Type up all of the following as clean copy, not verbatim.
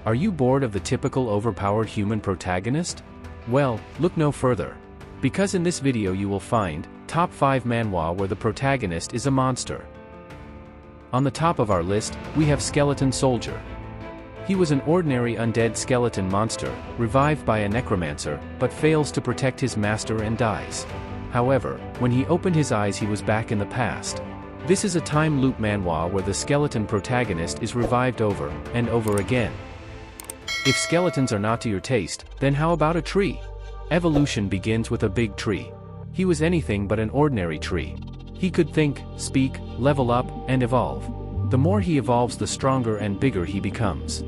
Are you bored of the typical overpowered human protagonist? Well, look no further. Because in this video you will find top 5 manhwa where the protagonist is a monster. On the top of our list, we have Skeleton Soldier. He was an ordinary undead skeleton monster, revived by a necromancer, but fails to protect his master and dies. However, when he opened his eyes he was back in the past. This is a time loop manhwa where the skeleton protagonist is revived over and over again. If skeletons are not to your taste, then how about a tree? Evolution begins with a big tree. He was anything but an ordinary tree. He could think, speak, level up, and evolve. The more he evolves, the stronger and bigger he becomes.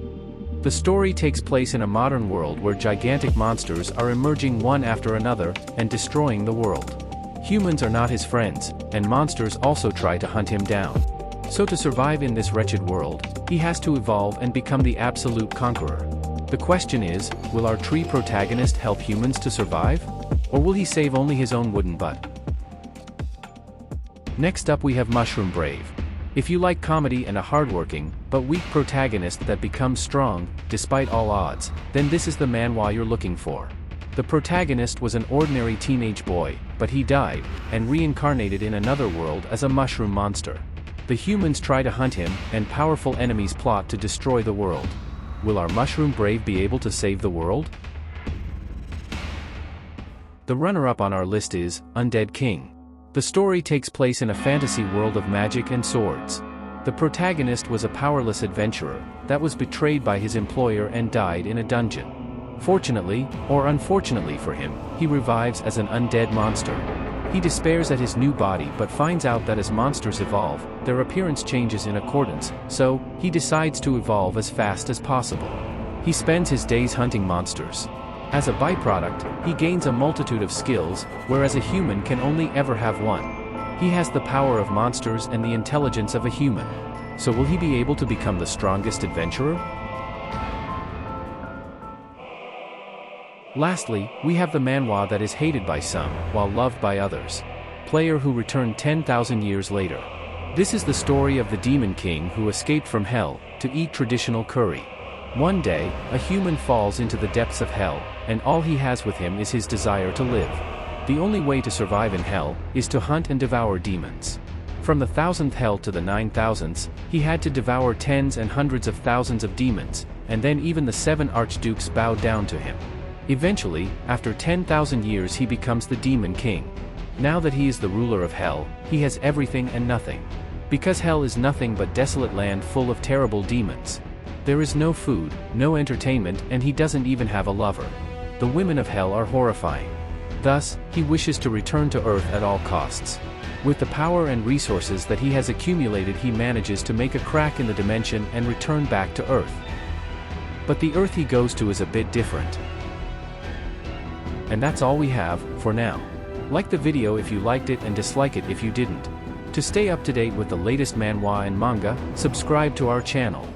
The story takes place in a modern world where gigantic monsters are emerging one after another and destroying the world. Humans are not his friends, and monsters also try to hunt him down. So to survive in this wretched world, he has to evolve and become the absolute conqueror. The question is, will our tree protagonist help humans to survive? Or will he save only his own wooden butt? Next up we have Mushroom Brave. If you like comedy and a hardworking, but weak protagonist that becomes strong, despite all odds, then this is the manhwa you're looking for. The protagonist was an ordinary teenage boy, but he died, and reincarnated in another world as a mushroom monster. The humans try to hunt him, and powerful enemies plot to destroy the world. Will our Mushroom Brave be able to save the world? The runner-up on our list is Undead King. The story takes place in a fantasy world of magic and swords. The protagonist was a powerless adventurer that was betrayed by his employer and died in a dungeon. Fortunately, or unfortunately for him, he revives as an undead monster. He despairs at his new body but finds out that as monsters evolve, their appearance changes in accordance, so he decides to evolve as fast as possible. He spends his days hunting monsters. As a byproduct, he gains a multitude of skills, whereas a human can only ever have one. He has the power of monsters and the intelligence of a human. So will he be able to become the strongest adventurer? Lastly, we have the manhwa that is hated by some, while loved by others. Player who returned 10,000 years later. This is the story of the Demon King who escaped from hell to eat traditional curry. One day, a human falls into the depths of hell, and all he has with him is his desire to live. The only way to survive in hell is to hunt and devour demons. From the 1000th hell to the 9000th, he had to devour tens and hundreds of thousands of demons, and then even the 7 archdukes bowed down to him. Eventually, after 10,000 years he becomes the Demon King. Now that he is the ruler of hell, he has everything and nothing. Because hell is nothing but desolate land full of terrible demons. There is no food, no entertainment, and he doesn't even have a lover. The women of hell are horrifying. Thus, he wishes to return to Earth at all costs. With the power and resources that he has accumulated, he manages to make a crack in the dimension and return back to Earth. But the Earth he goes to is a bit different. And that's all we have, for now. Like the video if you liked it and dislike it if you didn't. To stay up to date with the latest manhwa and manga, subscribe to our channel.